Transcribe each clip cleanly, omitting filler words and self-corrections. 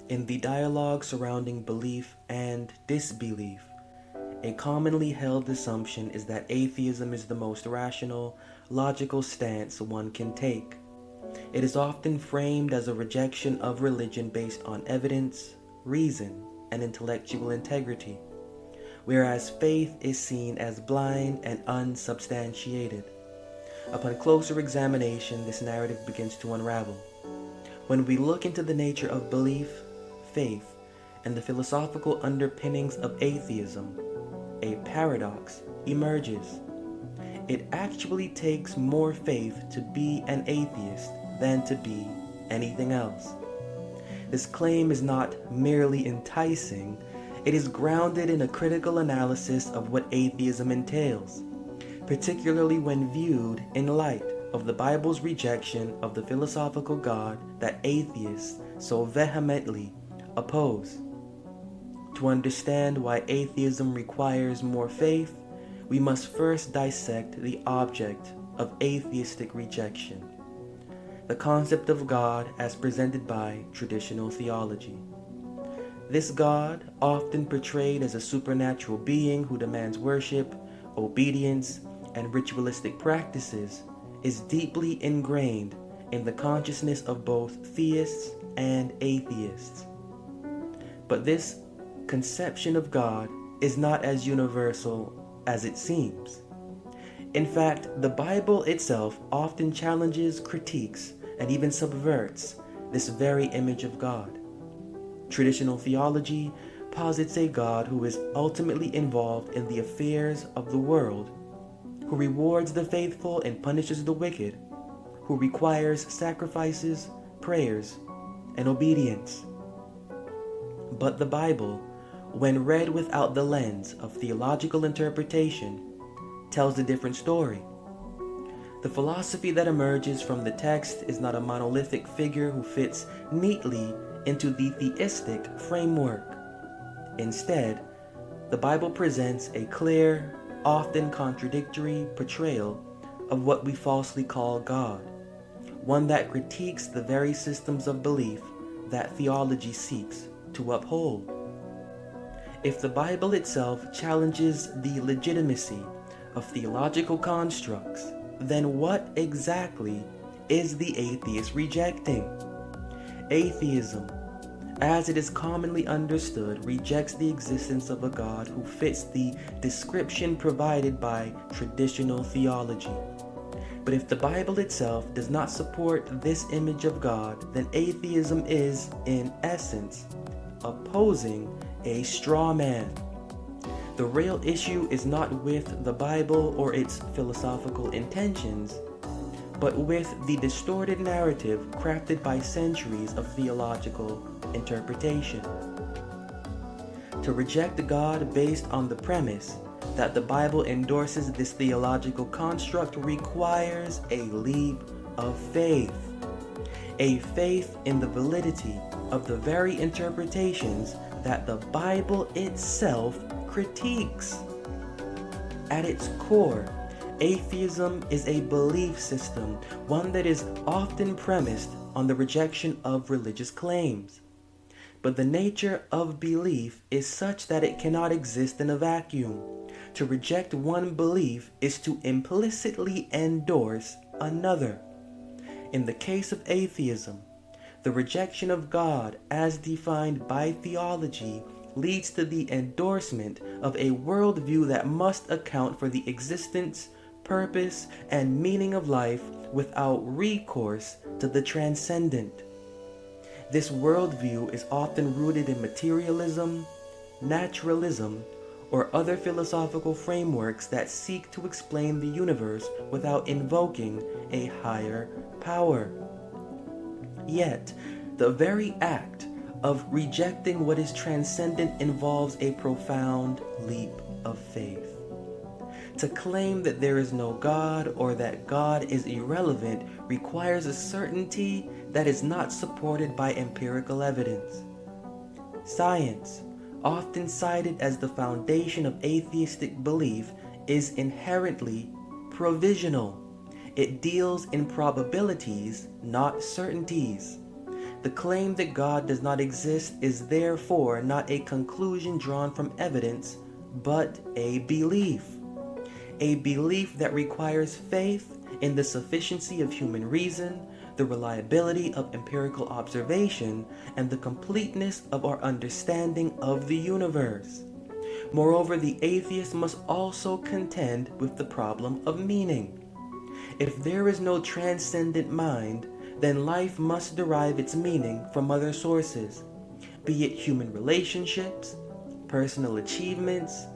In the dialogue surrounding belief and disbelief, a commonly held assumption is that atheism is the most rational, logical stance one can take. It is often framed as a rejection of religion based on evidence, reason, and intellectual integrity, whereas faith is seen as blind and unsubstantiated. Upon closer examination, this narrative begins to unravel. When we look into the nature of belief, faith, and the philosophical underpinnings of atheism, a paradox emerges. It actually takes more faith to be an atheist than to be anything else. This claim is not merely enticing, it is grounded in a critical analysis of what atheism entails, particularly when viewed in light of the Bible's rejection of the philosophical God that atheists so vehemently oppose. To understand why atheism requires more faith, we must first dissect the object of atheistic rejection, the concept of God as presented by traditional theology. This God, often portrayed as a supernatural being who demands worship, obedience, and ritualistic practices, is deeply ingrained in the consciousness of both theists and atheists. But this conception of God is not as universal as it seems. In fact, the Bible itself often challenges, critiques, and even subverts this very image of God. Traditional theology posits a God who is ultimately involved in the affairs of the world, who rewards the faithful and punishes the wicked, who requires sacrifices, prayers, and obedience. But the Bible, when read without the lens of theological interpretation, tells a different story. The philosophy that emerges from the text is not a monolithic figure who fits neatly into the theistic framework. Instead, the Bible presents a clear, often contradictory portrayal of what we falsely call God, one that critiques the very systems of belief that theology seeks to uphold. If the Bible itself challenges the legitimacy of theological constructs, then what exactly is the atheist rejecting? Atheism, as it is commonly understood, rejects the existence of a God who fits the description provided by traditional theology. But if the Bible itself does not support this image of God, then atheism is, in essence, opposing a straw man. The real issue is not with the Bible or its philosophical intentions, but with the distorted narrative crafted by centuries of theological interpretation. To reject God based on the premise that the Bible endorses this theological construct requires a leap of faith. A faith in the validity of the very interpretations that the Bible itself critiques. At its core, atheism is a belief system, one that is often premised on the rejection of religious claims. But the nature of belief is such that it cannot exist in a vacuum. To reject one belief is to implicitly endorse another. In the case of atheism, the rejection of God as defined by theology leads to the endorsement of a worldview that must account for the existence, purpose, and meaning of life without recourse to the transcendent. This worldview is often rooted in materialism, naturalism, or other philosophical frameworks that seek to explain the universe without invoking a higher power. Yet, the very act of rejecting what is transcendent involves a profound leap of faith. To claim that there is no God or that God is irrelevant requires a certainty that is not supported by empirical evidence. Science, often cited as the foundation of atheistic belief, is inherently provisional. It deals in probabilities, not certainties. The claim that God does not exist is therefore not a conclusion drawn from evidence, but a belief. A belief that requires faith in the sufficiency of human reason, the reliability of empirical observation, and the completeness of our understanding of the universe. Moreover, the atheist must also contend with the problem of meaning. If there is no transcendent mind, then life must derive its meaning from other sources, be it human relationships, personal achievements,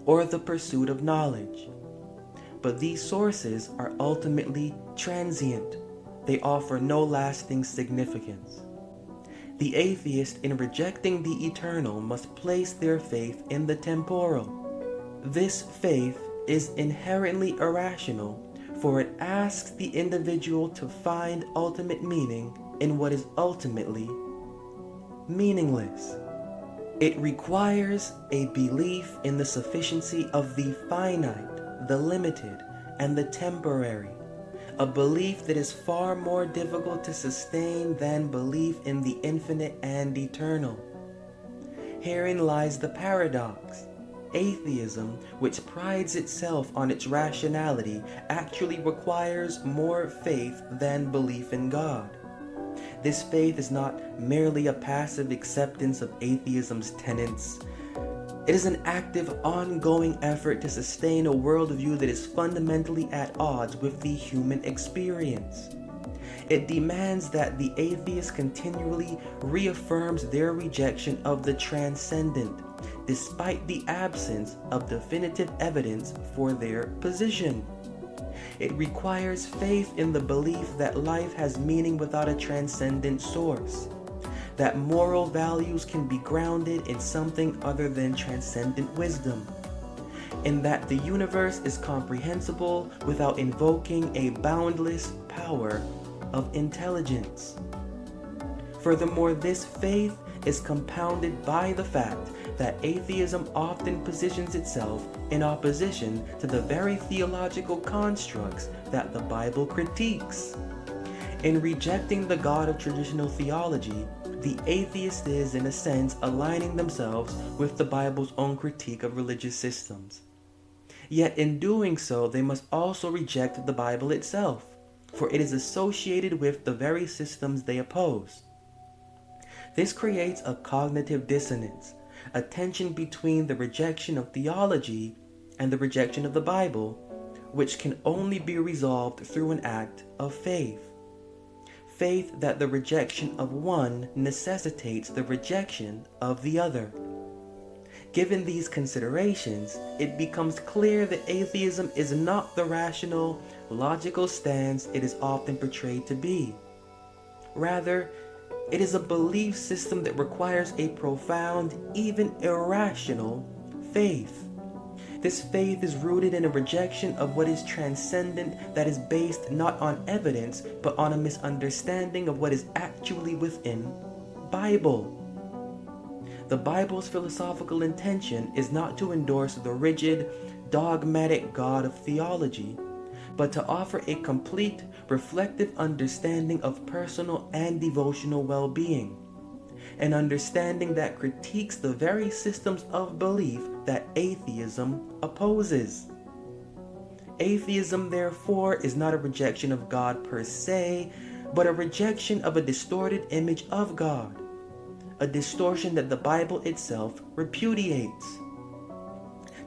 or the pursuit of knowledge. But these sources are ultimately transient. They offer no lasting significance. The atheist, in rejecting the eternal, must place their faith in the temporal. This faith is inherently irrational, for it asks the individual to find ultimate meaning in what is ultimately meaningless. It requires a belief in the sufficiency of the finite, the limited, and the temporary, a belief that is far more difficult to sustain than belief in the infinite and eternal. Herein lies the paradox. Atheism, which prides itself on its rationality, actually requires more faith than belief in God. This faith is not merely a passive acceptance of atheism's tenets. It is an active, ongoing effort to sustain a worldview that is fundamentally at odds with the human experience. It demands that the atheist continually reaffirms their rejection of the transcendent, despite the absence of definitive evidence for their position. It requires faith in the belief that life has meaning without a transcendent source, that moral values can be grounded in something other than transcendent wisdom, and that the universe is comprehensible without invoking a boundless power of intelligence. Furthermore, this faith is compounded by the fact that atheism often positions itself in opposition to the very theological constructs that the Bible critiques. In rejecting the God of traditional theology, the atheist is, in a sense, aligning themselves with the Bible's own critique of religious systems. Yet in doing so, they must also reject the Bible itself, for it is associated with the very systems they oppose. This creates a cognitive dissonance, a tension between the rejection of theology and the rejection of the Bible, which can only be resolved through an act of faith. Faith that the rejection of one necessitates the rejection of the other. Given these considerations, it becomes clear that atheism is not the rational, logical stance it is often portrayed to be. Rather, it is a belief system that requires a profound, even irrational, faith. This faith is rooted in a rejection of what is transcendent, that is based not on evidence, but on a misunderstanding of what is actually within Bible. The Bible's philosophical intention is not to endorse the rigid, dogmatic God of theology, but to offer a complete, reflective understanding of personal and devotional well-being, an understanding that critiques the very systems of belief that atheism opposes. Atheism, therefore, is not a rejection of God per se, but a rejection of a distorted image of God, a distortion that the Bible itself repudiates.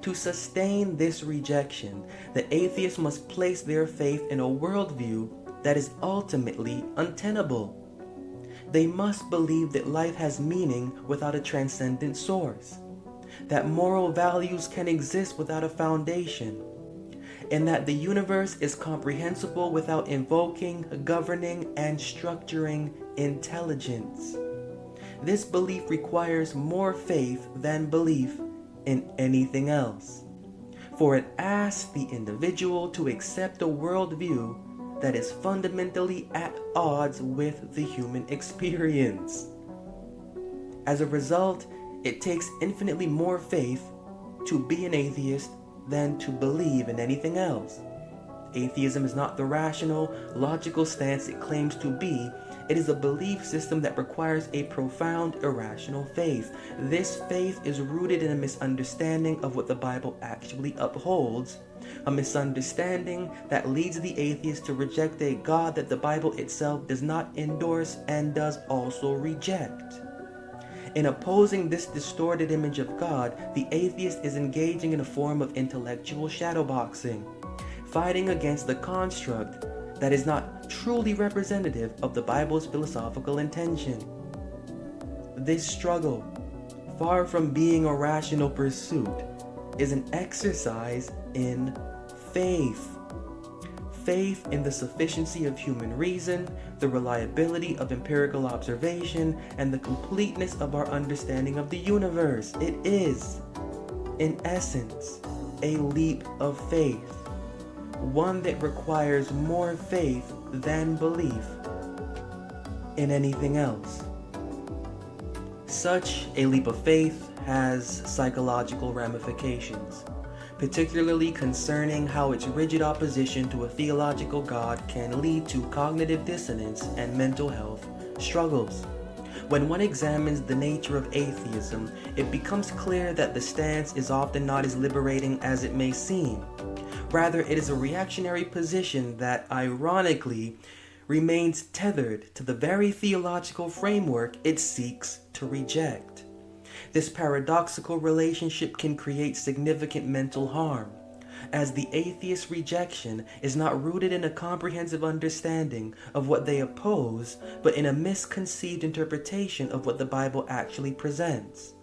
To sustain this rejection, the atheist must place their faith in a worldview that is ultimately untenable. They must believe that life has meaning without a transcendent source, that moral values can exist without a foundation, and that the universe is comprehensible without invoking, governing, and structuring intelligence. This belief requires more faith than belief in anything else, for it asks the individual to accept a worldview that is fundamentally at odds with the human experience. As a result, it takes infinitely more faith to be an atheist than to believe in anything else. Atheism is not the rational, logical stance it claims to be, It is a belief system that requires a profound irrational faith. This faith is rooted in a misunderstanding of what the Bible actually upholds, a misunderstanding that leads the atheist to reject a God that the Bible itself does not endorse and does also reject. In opposing this distorted image of God, the atheist is engaging in a form of intellectual shadowboxing, fighting against the construct that is not truly representative of the Bible's philosophical intention. This struggle, far from being a rational pursuit, is an exercise in faith. Faith in the sufficiency of human reason, the reliability of empirical observation, and the completeness of our understanding of the universe. It is, in essence, a leap of faith, one that requires more faith than belief in anything else. Such a leap of faith has psychological ramifications, particularly concerning how its rigid opposition to a theological God can lead to cognitive dissonance and mental health struggles. When one examines the nature of atheism, it becomes clear that the stance is often not as liberating as it may seem. Rather, it is a reactionary position that, ironically, remains tethered to the very theological framework it seeks to reject. This paradoxical relationship can create significant mental harm, as the atheist's rejection is not rooted in a comprehensive understanding of what they oppose, but in a misconceived interpretation of what the Bible actually presents.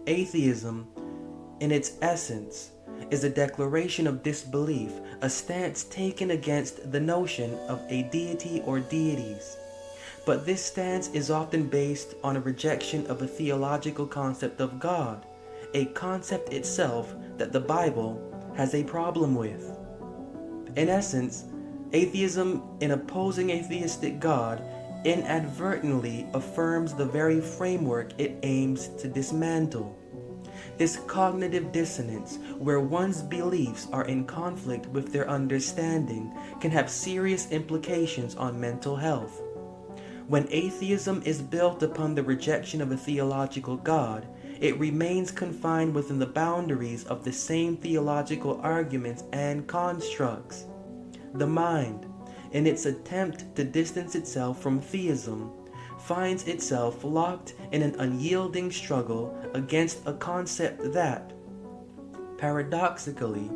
Atheism, in its essence, is a declaration of disbelief, a stance taken against the notion of a deity or deities. But this stance is often based on a rejection of a theological concept of God, a concept itself that the Bible has a problem with. In essence, atheism, in opposing a theistic God, inadvertently affirms the very framework it aims to dismantle. This cognitive dissonance, where one's beliefs are in conflict with their understanding, can have serious implications on mental health. When atheism is built upon the rejection of a theological God, it remains confined within the boundaries of the same theological arguments and constructs. The mind, in its attempt to distance itself from theism, finds itself locked in an unyielding struggle against a concept that, paradoxically,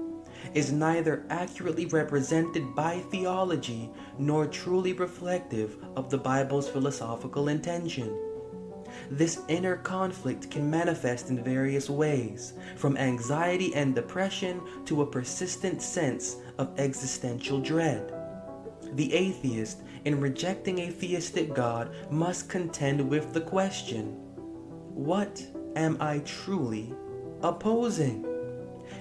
is neither accurately represented by theology nor truly reflective of the Bible's philosophical intention. This inner conflict can manifest in various ways, from anxiety and depression to a persistent sense of existential dread. The atheist, in rejecting a theistic God, must contend with the question, what am I truly opposing?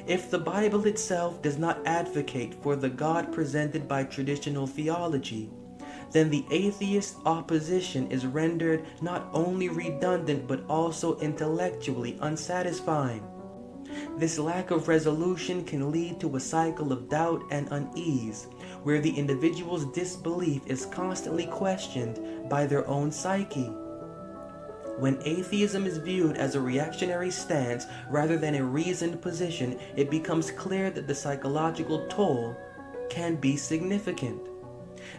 If the Bible itself does not advocate for the God presented by traditional theology, then the atheist's opposition is rendered not only redundant but also intellectually unsatisfying. This lack of resolution can lead to a cycle of doubt and unease, where the individual's disbelief is constantly questioned by their own psyche. When atheism is viewed as a reactionary stance rather than a reasoned position, it becomes clear that the psychological toll can be significant.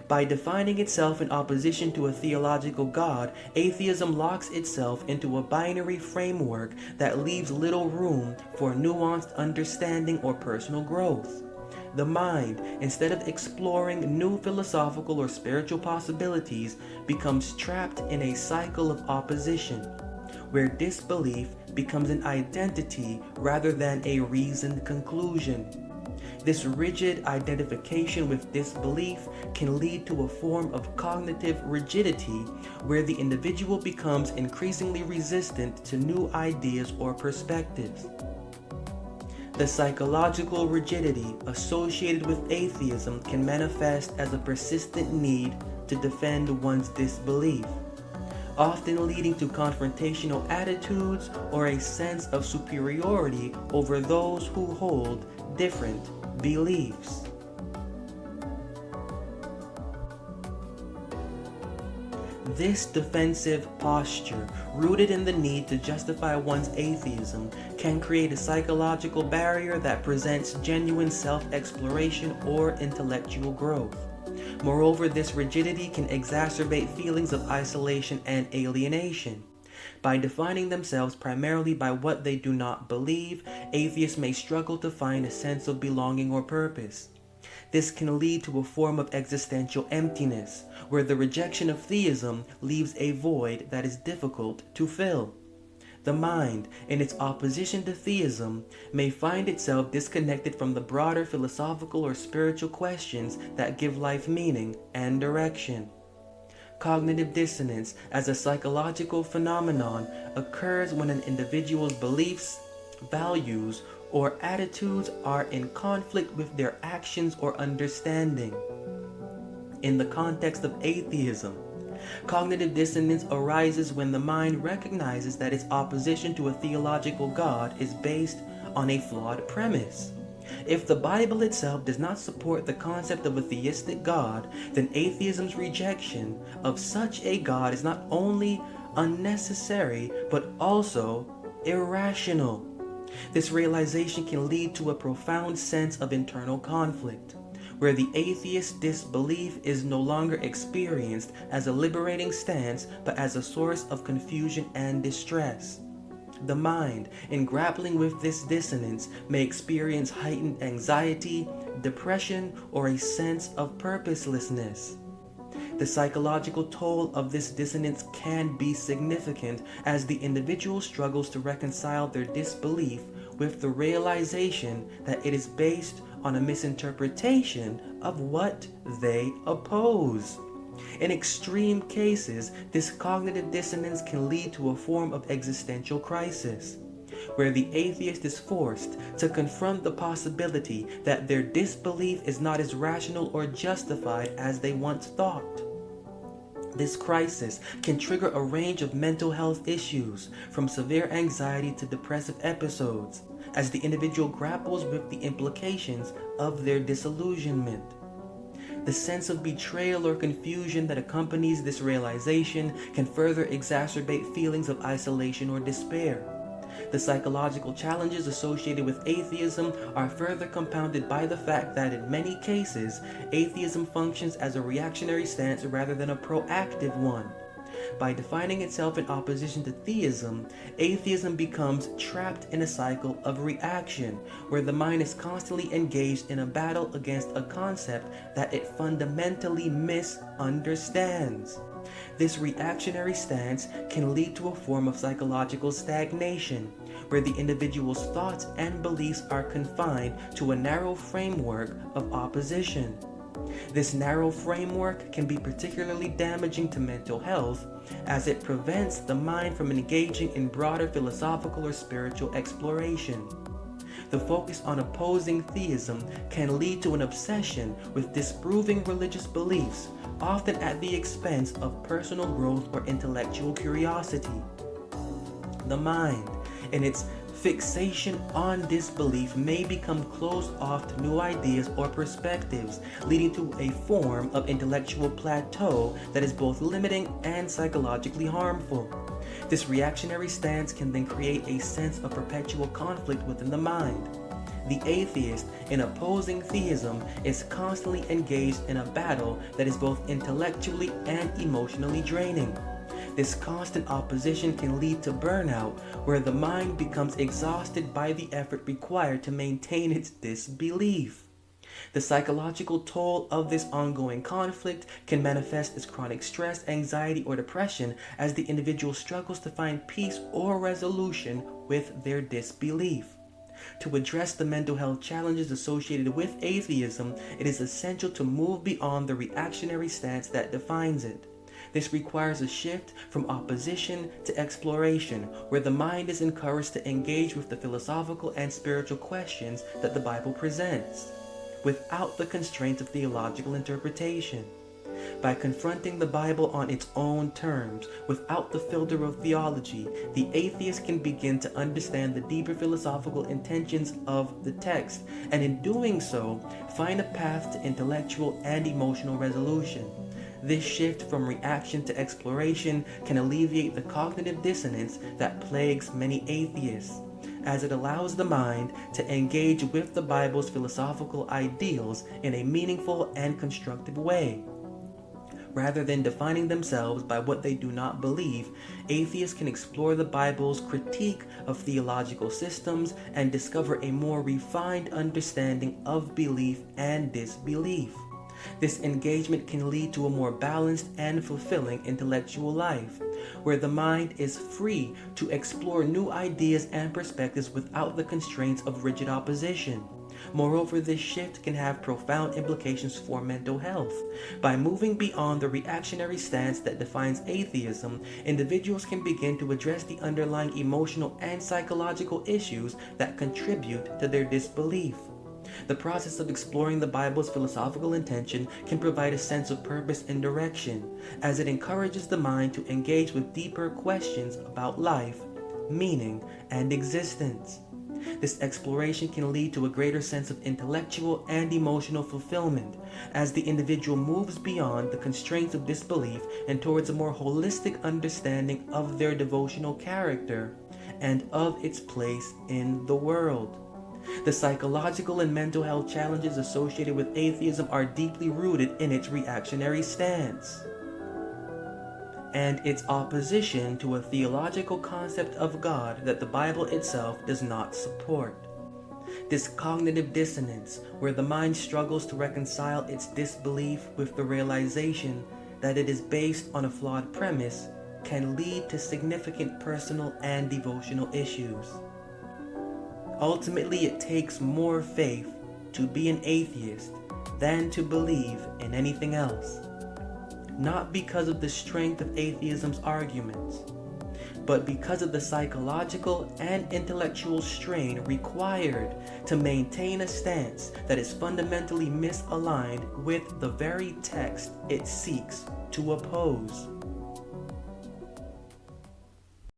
By defining itself in opposition to a theological God, atheism locks itself into a binary framework that leaves little room for nuanced understanding or personal growth. The mind, instead of exploring new philosophical or spiritual possibilities, becomes trapped in a cycle of opposition, where disbelief becomes an identity rather than a reasoned conclusion. This rigid identification with disbelief can lead to a form of cognitive rigidity, where the individual becomes increasingly resistant to new ideas or perspectives. The psychological rigidity associated with atheism can manifest as a persistent need to defend one's disbelief, often leading to confrontational attitudes or a sense of superiority over those who hold different beliefs. This defensive posture, rooted in the need to justify one's atheism, can create a psychological barrier that presents genuine self-exploration or intellectual growth. Moreover, this rigidity can exacerbate feelings of isolation and alienation. By defining themselves primarily by what they do not believe, atheists may struggle to find a sense of belonging or purpose. This can lead to a form of existential emptiness, where the rejection of theism leaves a void that is difficult to fill. The mind, in its opposition to theism, may find itself disconnected from the broader philosophical or spiritual questions that give life meaning and direction. Cognitive dissonance as a psychological phenomenon occurs when an individual's beliefs, values, or attitudes are in conflict with their actions or understanding. In the context of atheism, cognitive dissonance arises when the mind recognizes that its opposition to a theological God is based on a flawed premise. If the Bible itself does not support the concept of a theistic God, then atheism's rejection of such a God is not only unnecessary, but also irrational. This realization can lead to a profound sense of internal conflict, where the atheist's disbelief is no longer experienced as a liberating stance, but as a source of confusion and distress. The mind, in grappling with this dissonance, may experience heightened anxiety, depression, or a sense of purposelessness. The psychological toll of this dissonance can be significant as the individual struggles to reconcile their disbelief with the realization that it is based on a misinterpretation of what they oppose. In extreme cases, this cognitive dissonance can lead to a form of existential crisis, where the atheist is forced to confront the possibility that their disbelief is not as rational or justified as they once thought. This crisis can trigger a range of mental health issues, from severe anxiety to depressive episodes, as the individual grapples with the implications of their disillusionment. The sense of betrayal or confusion that accompanies this realization can further exacerbate feelings of isolation or despair. The psychological challenges associated with atheism are further compounded by the fact that in many cases, atheism functions as a reactionary stance rather than a proactive one. By defining itself in opposition to theism, atheism becomes trapped in a cycle of reaction, where the mind is constantly engaged in a battle against a concept that it fundamentally misunderstands. This reactionary stance can lead to a form of psychological stagnation, where the individual's thoughts and beliefs are confined to a narrow framework of opposition. This narrow framework can be particularly damaging to mental health, as it prevents the mind from engaging in broader philosophical or spiritual exploration. The focus on opposing theism can lead to an obsession with disproving religious beliefs, often at the expense of personal growth or intellectual curiosity. The mind, in its fixation on disbelief, may become closed off to new ideas or perspectives, leading to a form of intellectual plateau that is both limiting and psychologically harmful. This reactionary stance can then create a sense of perpetual conflict within the mind. The atheist, in opposing theism, is constantly engaged in a battle that is both intellectually and emotionally draining. This constant opposition can lead to burnout, where the mind becomes exhausted by the effort required to maintain its disbelief. The psychological toll of this ongoing conflict can manifest as chronic stress, anxiety, or depression as the individual struggles to find peace or resolution with their disbelief. To address the mental health challenges associated with atheism, it is essential to move beyond the reactionary stance that defines it. This requires a shift from opposition to exploration, where the mind is encouraged to engage with the philosophical and spiritual questions that the Bible presents, without the constraints of theological interpretation. By confronting the Bible on its own terms, without the filter of theology, the atheist can begin to understand the deeper philosophical intentions of the text, and in doing so, find a path to intellectual and emotional resolution. This shift from reaction to exploration can alleviate the cognitive dissonance that plagues many atheists, as it allows the mind to engage with the Bible's philosophical ideals in a meaningful and constructive way. Rather than defining themselves by what they do not believe, atheists can explore the Bible's critique of theological systems and discover a more refined understanding of belief and disbelief. This engagement can lead to a more balanced and fulfilling intellectual life, where the mind is free to explore new ideas and perspectives without the constraints of rigid opposition. Moreover, this shift can have profound implications for mental health. By moving beyond the reactionary stance that defines atheism, individuals can begin to address the underlying emotional and psychological issues that contribute to their disbelief. The process of exploring the Bible's philosophical intention can provide a sense of purpose and direction, as it encourages the mind to engage with deeper questions about life, meaning, and existence. This exploration can lead to a greater sense of intellectual and emotional fulfillment, as the individual moves beyond the constraints of disbelief and towards a more holistic understanding of their devotional character and of its place in the world. The psychological and mental health challenges associated with atheism are deeply rooted in its reactionary stance and its opposition to a theological concept of God that the Bible itself does not support. This cognitive dissonance, where the mind struggles to reconcile its disbelief with the realization that it is based on a flawed premise, can lead to significant personal and devotional issues. Ultimately, it takes more faith to be an atheist than to believe in anything else. Not because of the strength of atheism's arguments, but because of the psychological and intellectual strain required to maintain a stance that is fundamentally misaligned with the very text it seeks to oppose.